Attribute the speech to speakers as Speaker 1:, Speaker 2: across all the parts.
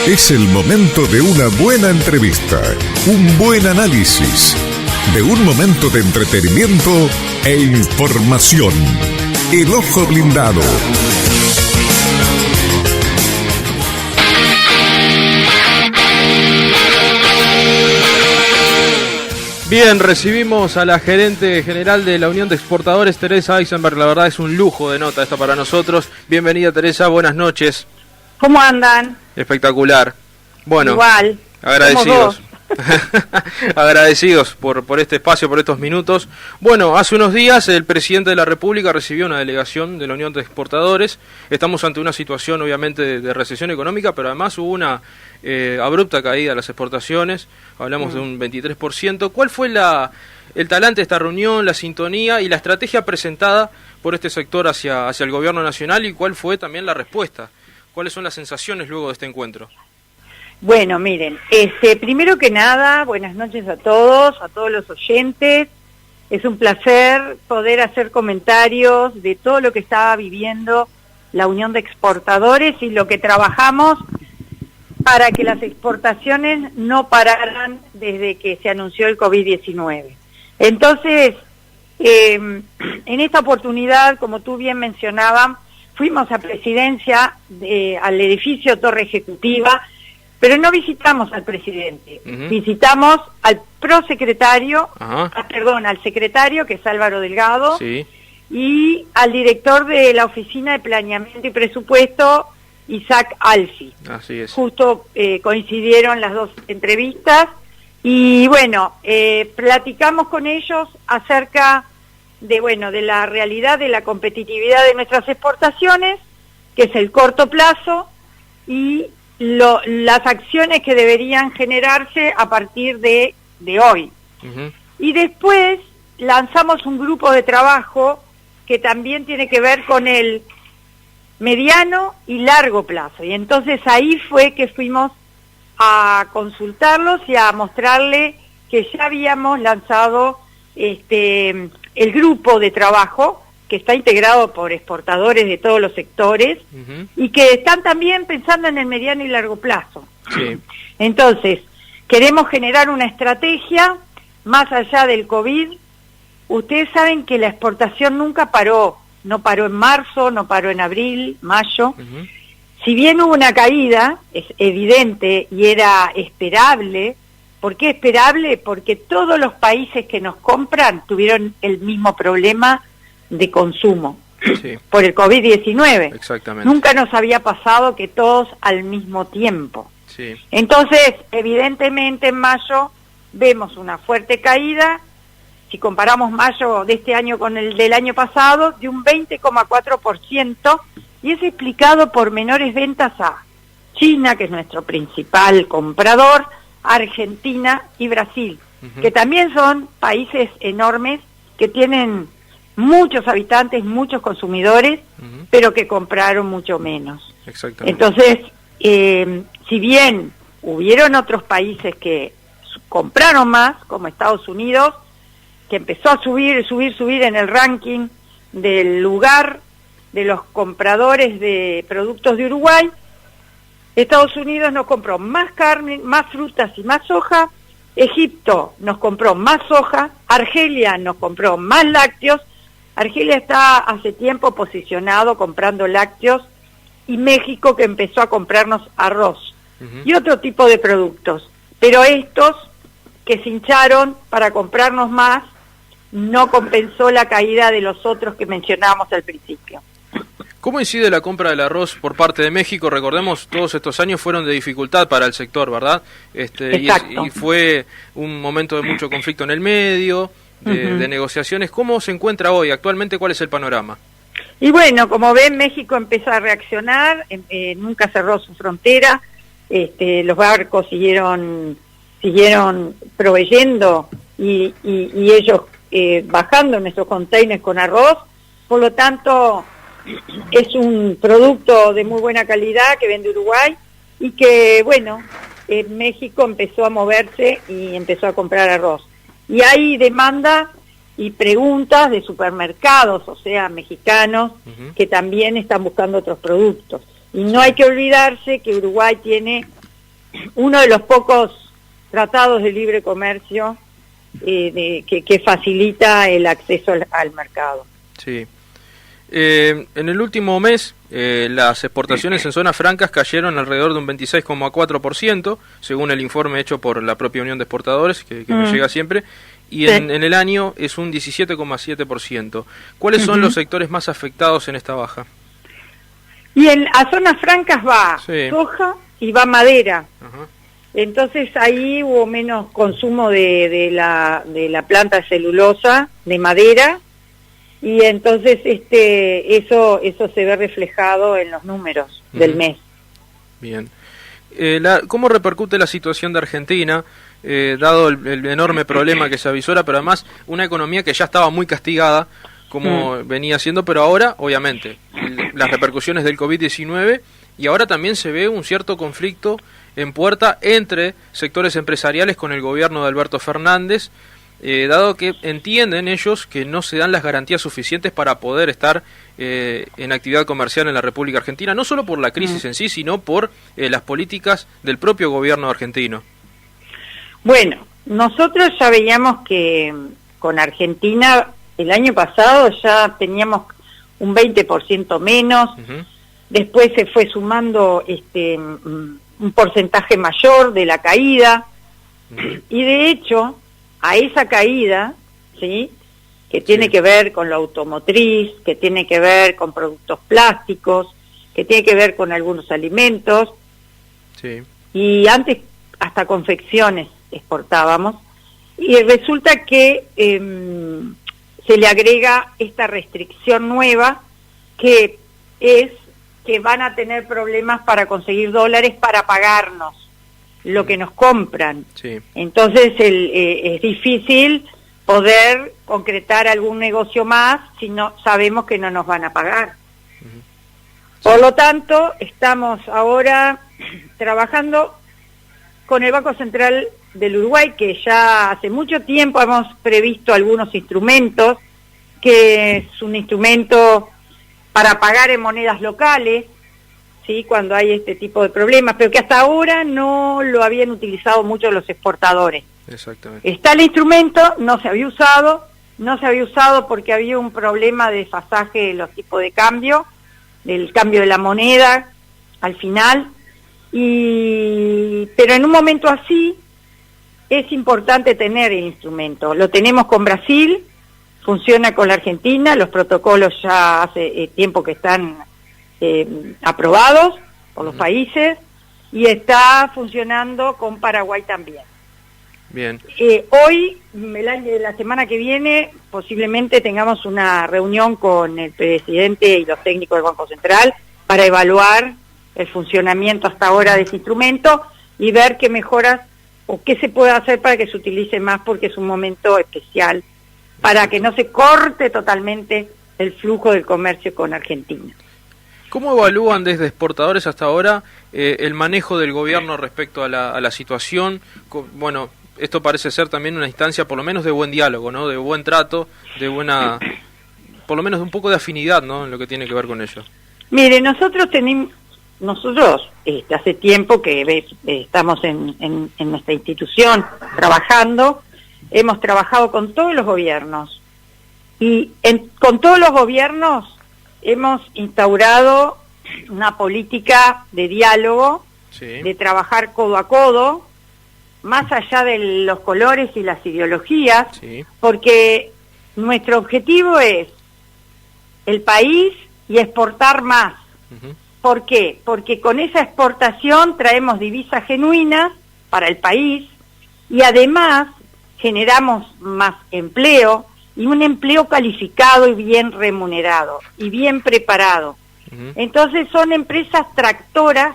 Speaker 1: Es el momento de una buena entrevista, un buen análisis, de un momento de entretenimiento e información. El Ojo Blindado.
Speaker 2: Bien, recibimos a la gerente general de la Unión de Exportadores, Teresa Eisenberg. La verdad es un lujo de nota esta para nosotros. Bienvenida, Teresa, buenas noches.
Speaker 3: ¿Cómo andan?
Speaker 2: Espectacular. Bueno,
Speaker 3: igual.
Speaker 2: Agradecidos. Agradecidos por este espacio, por estos minutos. Bueno, hace unos días el presidente de la República recibió una delegación de la Unión de Exportadores. Estamos ante una situación obviamente de recesión económica, pero además hubo una abrupta caída de las exportaciones. Hablamos de un 23%. ¿Cuál fue el talante de esta reunión, la sintonía y la estrategia presentada por este sector hacia el gobierno nacional, y cuál fue también la respuesta? ¿Cuáles son las sensaciones luego de este encuentro?
Speaker 3: Bueno, miren, primero que nada, buenas noches a todos los oyentes. Es un placer poder hacer comentarios de todo lo que estaba viviendo la Unión de Exportadores y lo que trabajamos para que las exportaciones no pararan desde que se anunció el COVID-19. Entonces, en esta oportunidad, como tú bien mencionabas, fuimos a Presidencia, al edificio Torre Ejecutiva, pero no visitamos al presidente, visitamos al prosecretario, al secretario, que es Álvaro Delgado,
Speaker 2: sí,
Speaker 3: y al director de la Oficina de Planeamiento y Presupuesto, Isaac Alfi.
Speaker 2: Así es.
Speaker 3: Justo coincidieron las dos entrevistas, y bueno, platicamos con ellos acerca de la realidad de la competitividad de nuestras exportaciones, que es el corto plazo, y las acciones que deberían generarse a partir de hoy. Y después lanzamos un grupo de trabajo que también tiene que ver con el mediano y largo plazo. Y entonces ahí fue que fuimos a consultarlos y a mostrarle que ya habíamos lanzado el grupo de trabajo, que está integrado por exportadores de todos los sectores, y que están también pensando en el mediano y largo plazo.
Speaker 2: Sí.
Speaker 3: Entonces, queremos generar una estrategia más allá del COVID. Ustedes saben que la exportación nunca paró, no paró en marzo, no paró en abril, mayo. Si bien hubo una caída, es evidente y era esperable. ¿Por qué esperable? Porque todos los países que nos compran tuvieron el mismo problema de consumo,
Speaker 2: sí,
Speaker 3: por el COVID-19.
Speaker 2: Exactamente.
Speaker 3: Nunca nos había pasado que todos al mismo tiempo.
Speaker 2: Sí.
Speaker 3: Entonces, evidentemente en mayo vemos una fuerte caída, si comparamos mayo de este año con el del año pasado, de un 20,4%, y es explicado por menores ventas a China, que es nuestro principal comprador, Argentina y Brasil, que también son países enormes que tienen muchos habitantes, muchos consumidores, pero que compraron mucho menos.
Speaker 2: Exactamente.
Speaker 3: Entonces, si bien hubieron otros países que compraron más, como Estados Unidos, que empezó a subir en el ranking del lugar de los compradores de productos de Uruguay, Estados Unidos nos compró más carne, más frutas y más soja, Egipto nos compró más soja, Argelia nos compró más lácteos. Argelia está hace tiempo posicionado comprando lácteos, y México, que empezó a comprarnos arroz y otro tipo de productos. Pero estos que se hincharon para comprarnos más no compensó la caída de los otros que mencionábamos al principio.
Speaker 2: ¿Cómo incide la compra del arroz por parte de México? Recordemos, todos estos años fueron de dificultad para el sector, ¿verdad? Y fue un momento de mucho conflicto en el medio, de negociaciones. ¿Cómo se encuentra hoy? Actualmente, ¿cuál es el panorama?
Speaker 3: Y bueno, como ven, México empezó a reaccionar, nunca cerró su frontera, los barcos siguieron proveyendo y ellos bajando nuestros containers con arroz. Por lo tanto, es un producto de muy buena calidad que vende Uruguay, y que, bueno, México empezó a moverse y empezó a comprar arroz. Y hay demanda y preguntas de supermercados, o sea, mexicanos, que también están buscando otros productos. Y no hay que olvidarse que Uruguay tiene uno de los pocos tratados de libre comercio que facilita el acceso al mercado.
Speaker 2: Sí. En el último mes, las exportaciones en zonas francas cayeron alrededor de un 26,4%, según el informe hecho por la propia Unión de Exportadores, que me llega siempre, y
Speaker 3: Sí.
Speaker 2: en el año es un 17,7%. ¿Cuáles son los sectores más afectados en esta baja?
Speaker 3: Y a zonas francas va
Speaker 2: Sí.
Speaker 3: soja y va madera.
Speaker 2: Ajá.
Speaker 3: Entonces ahí hubo menos consumo de la planta de celulosa, de madera, y entonces eso se ve reflejado en los números del mes.
Speaker 2: Bien. ¿Cómo repercute la situación de Argentina, dado el enorme problema que se avisora, pero además una economía que ya estaba muy castigada, como venía siendo, pero ahora, obviamente, las repercusiones del COVID-19, y ahora también se ve un cierto conflicto en puerta entre sectores empresariales con el gobierno de Alberto Fernández, dado que entienden ellos que no se dan las garantías suficientes para poder estar en actividad comercial en la República Argentina, no solo por la crisis en sí, sino por las políticas del propio gobierno argentino.
Speaker 3: Bueno, nosotros ya veíamos que con Argentina el año pasado ya teníamos un 20% menos, después se fue sumando un porcentaje mayor de la caída, y de hecho a esa caída, ¿sí?, que tiene que ver con lo automotriz, que tiene que ver con productos plásticos, que tiene que ver con algunos alimentos, y antes hasta confecciones exportábamos, y resulta que se le agrega esta restricción nueva, que es que van a tener problemas para conseguir dólares para pagarnos lo que nos compran. Entonces es difícil poder concretar algún negocio más si no sabemos que no nos van a pagar. Por lo tanto, estamos ahora trabajando con el Banco Central del Uruguay, que ya hace mucho tiempo hemos previsto algunos instrumentos, que es un instrumento para pagar en monedas locales, ¿sí?, cuando hay este tipo de problemas, pero que hasta ahora no lo habían utilizado mucho los exportadores.
Speaker 2: Exactamente.
Speaker 3: Está el instrumento, no se había usado porque había un problema de desfasaje de los tipos de cambio, del cambio de la moneda al final, pero en un momento así es importante tener el instrumento. Lo tenemos con Brasil, funciona con la Argentina, los protocolos ya hace tiempo que están aprobados por los países, y está funcionando con Paraguay también.
Speaker 2: Bien.
Speaker 3: Hoy, la semana que viene, posiblemente tengamos una reunión con el presidente y los técnicos del Banco Central para evaluar el funcionamiento hasta ahora de ese instrumento y ver qué mejoras o qué se puede hacer para que se utilice más, porque es un momento especial, para que no se corte totalmente el flujo del comercio con Argentina.
Speaker 2: ¿Cómo evalúan desde exportadores hasta ahora el manejo del gobierno respecto a la situación? Bueno, esto parece ser también una instancia por lo menos de buen diálogo, ¿no?, de buen trato, por lo menos de un poco de afinidad, ¿no?, en lo que tiene que ver con ello.
Speaker 3: Mire, nosotros hace tiempo que estamos en nuestra institución trabajando, hemos trabajado con todos los gobiernos, y con todos los gobiernos hemos instaurado una política de diálogo, de trabajar codo a codo, más allá de los colores y las ideologías, porque nuestro objetivo es el país y exportar más. ¿Por qué? Porque con esa exportación traemos divisas genuinas para el país, y además generamos más empleo, y un empleo calificado y bien remunerado y bien preparado. Entonces son empresas tractoras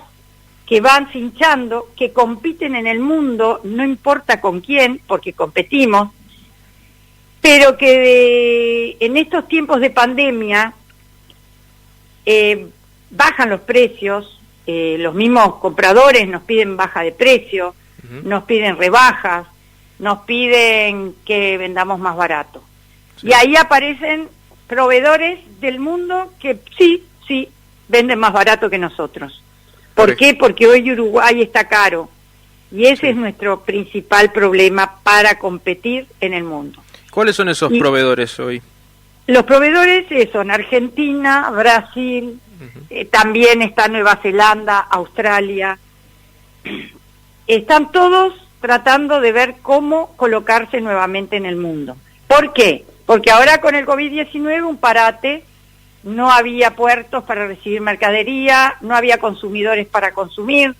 Speaker 3: que van cinchando, que compiten en el mundo, no importa con quién, porque competimos, pero que en estos tiempos de pandemia bajan los precios, los mismos compradores nos piden baja de precio, nos piden rebajas, nos piden que vendamos más barato. Y ahí aparecen proveedores del mundo que sí, venden más barato que nosotros. ¿Por qué? Porque hoy Uruguay está caro, Y ese es nuestro principal problema para competir en el mundo.
Speaker 2: ¿Cuáles son esos proveedores hoy?
Speaker 3: Los proveedores son Argentina, Brasil, también está Nueva Zelanda, Australia. Están todos tratando de ver cómo colocarse nuevamente en el mundo. ¿Por qué? Porque ahora con el COVID-19 un parate, no había puertos para recibir mercadería, no había consumidores para consumir.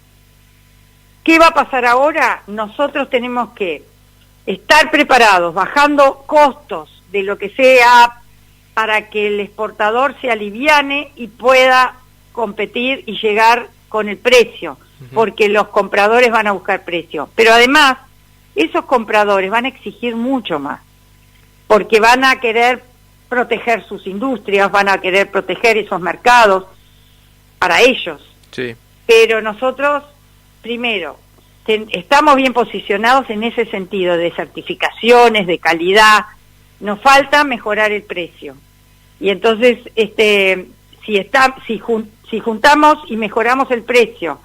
Speaker 3: ¿Qué va a pasar ahora? Nosotros tenemos que estar preparados, bajando costos de lo que sea para que el exportador se aliviane y pueda competir y llegar con el precio, porque los compradores van a buscar precio. Pero además, esos compradores van a exigir mucho más, porque van a querer proteger sus industrias, van a querer proteger esos mercados para ellos.
Speaker 2: Sí.
Speaker 3: Pero nosotros, primero, estamos bien posicionados en ese sentido de certificaciones, de calidad. Nos falta mejorar el precio. Y entonces, si juntamos y mejoramos el precio,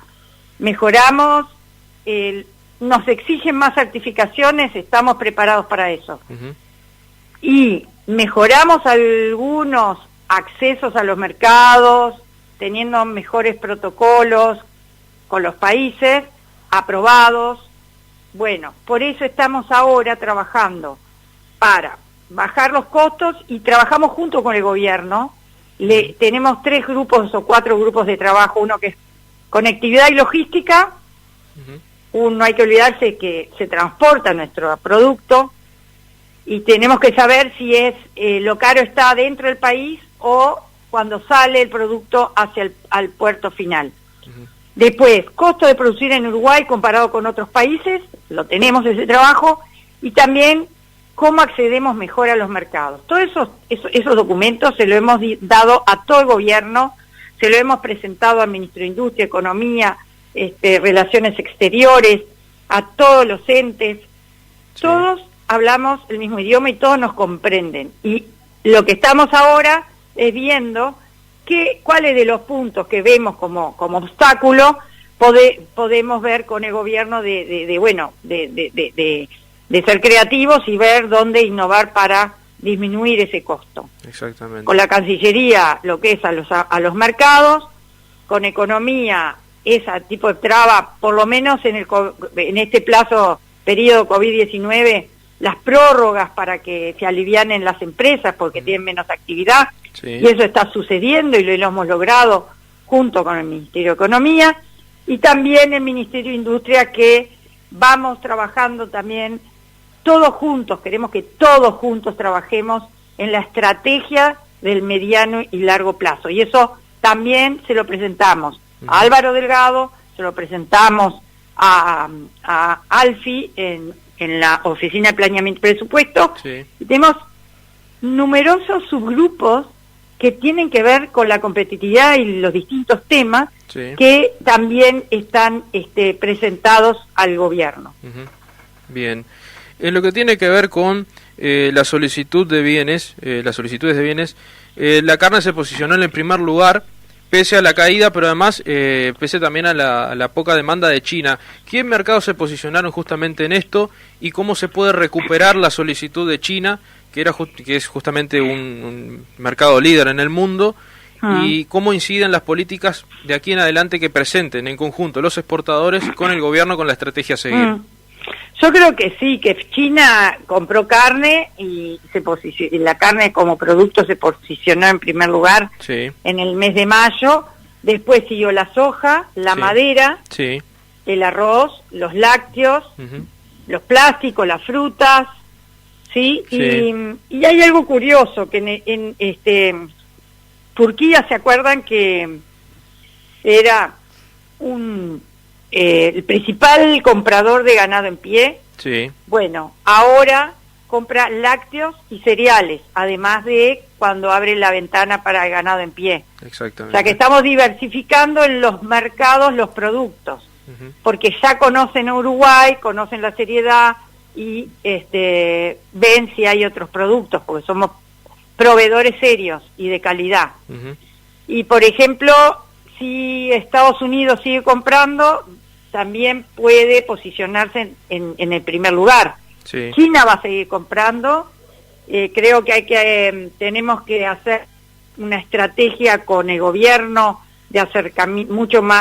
Speaker 3: nos exigen más certificaciones, estamos preparados para eso. Y mejoramos algunos accesos a los mercados, teniendo mejores protocolos con los países aprobados. Bueno, por eso estamos ahora trabajando para bajar los costos y trabajamos junto con el gobierno. Tenemos 3 grupos o 4 grupos de trabajo, uno que es conectividad y logística, no hay que olvidarse que se transporta nuestro producto y tenemos que saber si lo caro está dentro del país o cuando sale el producto hacia al puerto final. Después, costo de producir en Uruguay comparado con otros países, lo tenemos ese trabajo, y también cómo accedemos mejor a los mercados. Todos esos documentos se lo hemos dado a todo el gobierno, se lo hemos presentado al Ministro de Industria, Economía, Relaciones Exteriores, a todos los entes. Sí. Todos hablamos el mismo idioma y todos nos comprenden. Y lo que estamos ahora es viendo cuáles de los puntos que vemos como obstáculo podemos ver con el gobierno de ser creativos y ver dónde innovar para disminuir ese costo.
Speaker 2: Exactamente. Con
Speaker 3: la Cancillería, lo que es a los mercados, con Economía, ese tipo de traba, por lo menos en este periodo COVID-19, las prórrogas para que se alivianen las empresas porque tienen menos actividad, sí. Y eso está sucediendo y lo hemos logrado junto con el Ministerio de Economía y también el Ministerio de Industria, que vamos trabajando también todos juntos, queremos que todos juntos trabajemos en la estrategia del mediano y largo plazo, y eso también se lo presentamos a Álvaro Delgado, se lo presentamos a Alfi en la Oficina de Planeamiento y Presupuesto, sí. Y tenemos numerosos subgrupos que tienen que ver con la competitividad y los distintos temas, sí. Que también están presentados al gobierno.
Speaker 2: Bien. En lo que tiene que ver con la solicitud de bienes, las solicitudes de bienes, la carne se posicionó en el primer lugar, pese a la caída, pero además pese también a la poca demanda de China. ¿Qué mercados se posicionaron justamente en esto y cómo se puede recuperar la solicitud de China, que es justamente un mercado líder en el mundo, y cómo inciden las políticas de aquí en adelante que presenten en conjunto los exportadores con el gobierno con la estrategia a seguir?
Speaker 3: Yo creo que sí, que China compró carne y la carne como producto se posicionó en primer lugar, sí. En el mes de mayo, después siguió la soja, la sí. Madera, sí. El arroz, los lácteos, los plásticos, las frutas, ¿sí? Sí. Y hay algo curioso, que en Turquía, ¿se acuerdan que era el principal comprador de ganado en pie? Sí. Bueno, ahora compra lácteos y cereales, además de cuando abre la ventana para el ganado en pie. Exactamente. O sea que estamos diversificando en los mercados los productos, porque ya conocen a Uruguay, conocen la seriedad y ven si hay otros productos, porque somos proveedores serios y de calidad. Y por ejemplo, si Estados Unidos sigue comprando, también puede posicionarse en el primer lugar.
Speaker 2: Sí.
Speaker 3: China va a seguir comprando. Creo que tenemos que hacer una estrategia con el gobierno de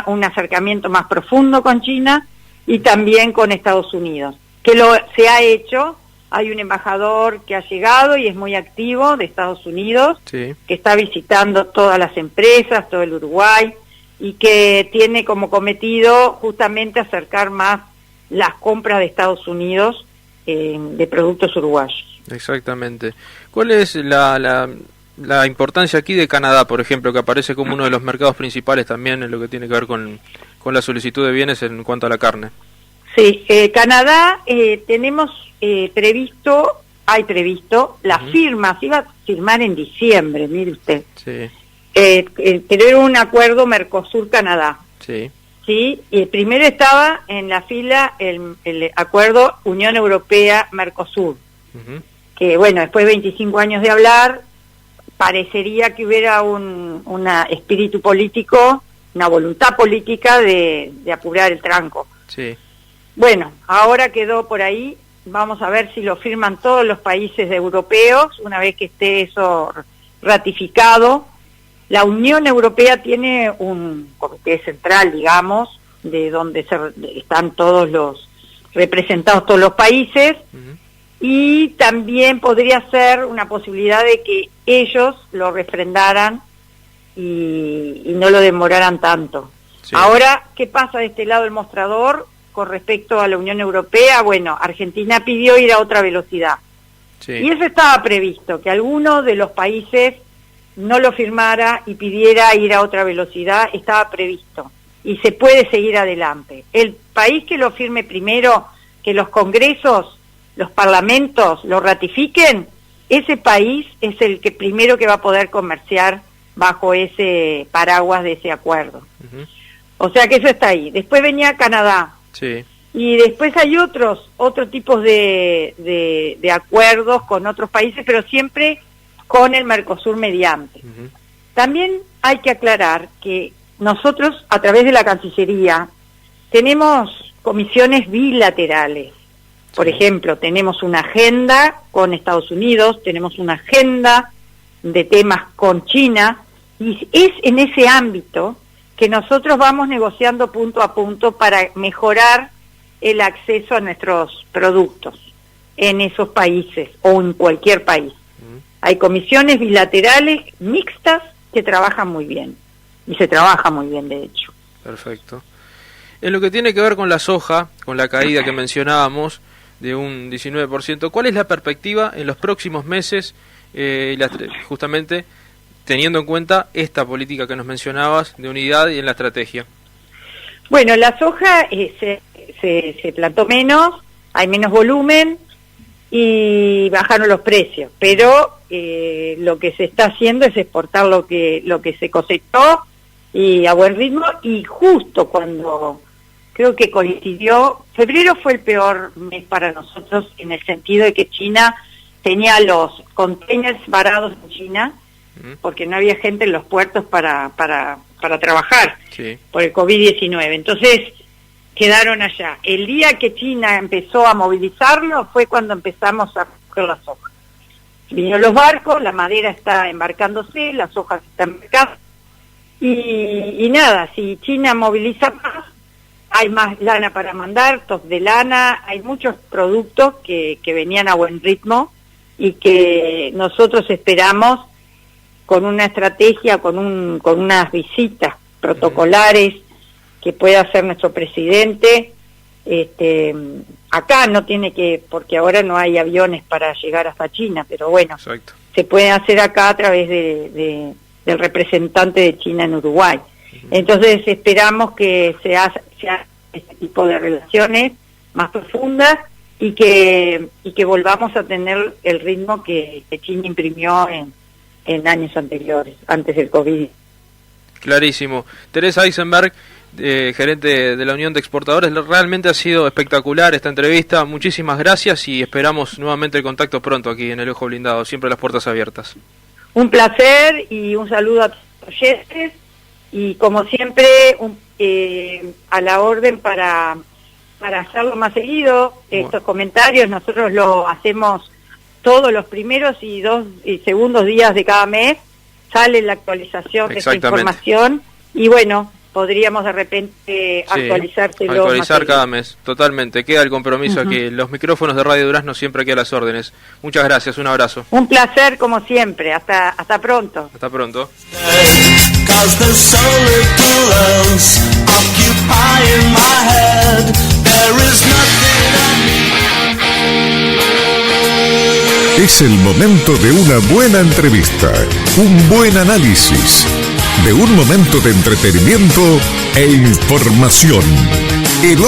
Speaker 3: un acercamiento más profundo con China y también con Estados Unidos, que se ha hecho. Hay un embajador que ha llegado y es muy activo de Estados Unidos,
Speaker 2: Sí.
Speaker 3: que está visitando todas las empresas, todo el Uruguay, y que tiene como cometido justamente acercar más las compras de Estados Unidos de productos uruguayos.
Speaker 2: Exactamente. ¿Cuál es la importancia aquí de Canadá, por ejemplo, que aparece como uno de los mercados principales también en lo que tiene que ver con la solicitud de bienes en cuanto a la carne?
Speaker 3: Sí, Canadá tenemos hay previsto la firma, se iba a firmar en diciembre, mire usted,
Speaker 2: Sí,
Speaker 3: pero era un acuerdo Mercosur-Canadá,
Speaker 2: sí,
Speaker 3: ¿sí? Y primero estaba en la fila el acuerdo Unión Europea-Mercosur,
Speaker 2: ujú,
Speaker 3: que bueno, después de 25 años de hablar, parecería que hubiera un espíritu político, una voluntad política de apurar el tranco.
Speaker 2: sí,
Speaker 3: Bueno, ahora quedó por ahí, vamos a ver si lo firman todos los países europeos, una vez que esté eso ratificado. La Unión Europea tiene un comité central, digamos, de donde están representados todos los países,
Speaker 2: ujú,
Speaker 3: y también podría ser una posibilidad de que ellos lo refrendaran y no lo demoraran tanto.
Speaker 2: sí,
Speaker 3: Ahora, ¿qué pasa de este lado del mostrador con respecto a la Unión Europea? Bueno, Argentina pidió ir a otra velocidad.
Speaker 2: sí,
Speaker 3: Y eso estaba previsto, que alguno de los países no lo firmara y pidiera ir a otra velocidad, estaba previsto. Y se puede seguir adelante. El país que lo firme primero, que los congresos, los parlamentos lo ratifiquen, ese país es el que primero que va a poder comerciar bajo ese paraguas de ese acuerdo.
Speaker 2: ujú,
Speaker 3: O sea que eso está ahí. Después venía Canadá.
Speaker 2: sí,
Speaker 3: Y después hay otros tipos de acuerdos con otros países, pero siempre con el Mercosur mediante.
Speaker 2: ujú,
Speaker 3: También hay que aclarar que nosotros, a través de la Cancillería, tenemos comisiones bilaterales. Por
Speaker 2: Sí.
Speaker 3: ejemplo, tenemos una agenda con Estados Unidos, tenemos una agenda de temas con China, y es en ese ámbito que nosotros vamos negociando punto a punto para mejorar el acceso a nuestros productos en esos países o en cualquier país.
Speaker 2: ujú.
Speaker 3: Hay comisiones bilaterales mixtas que trabajan muy bien, y se trabaja muy bien de hecho.
Speaker 2: Perfecto. En lo que tiene que ver con la soja, con la caída que mencionábamos de un 19%, ¿cuál es la perspectiva en los próximos meses, justamente teniendo en cuenta esta política que nos mencionabas de unidad y en la estrategia?
Speaker 3: Bueno, la soja se plantó menos, hay menos volumen y bajaron los precios, pero lo que se está haciendo es exportar lo que se cosechó y a buen ritmo, y justo cuando creo que coincidió, febrero fue el peor mes para nosotros en el sentido de que China tenía los containers varados en China, porque no había gente en los puertos para trabajar,
Speaker 2: Sí,
Speaker 3: por el COVID-19. Entonces quedaron allá. El día que China empezó a movilizarlo fue cuando empezamos a coger la soja. Vinieron los barcos, la madera está embarcándose, las hojas están embarcadas, y nada, si China moviliza más, hay más lana para mandar, top de lana, hay muchos productos que venían a buen ritmo y que nosotros esperamos con una estrategia, con unas visitas protocolares que pueda hacer nuestro presidente. Acá no tiene que, porque ahora no hay aviones para llegar hasta China, pero bueno,
Speaker 2: exacto.
Speaker 3: se puede hacer acá a través del representante de China en Uruguay. Entonces esperamos que se haga este tipo de relaciones más profundas y que volvamos a tener el ritmo que China imprimió en años anteriores, antes del COVID.
Speaker 2: Clarísimo. Teresa Eisenberg, gerente de la Unión de Exportadores, realmente ha sido espectacular esta entrevista. Muchísimas gracias y esperamos nuevamente el contacto pronto aquí en El Ojo Blindado. Siempre las puertas abiertas.
Speaker 3: Un placer y un saludo a todos los oyentes, y como siempre a la orden para hacerlo más seguido. Estos comentarios nosotros lo hacemos todos los primeros y segundos días de cada mes, sale la actualización de esta información y bueno, podríamos de repente
Speaker 2: actualizar cada mes, totalmente. Queda el compromiso aquí. Los micrófonos de Radio Durazno siempre aquí a las órdenes. Muchas gracias, un abrazo.
Speaker 3: Un placer como siempre, hasta pronto.
Speaker 2: Hasta pronto.
Speaker 1: Es el momento de una buena entrevista, un buen análisis, de un momento de entretenimiento e información. El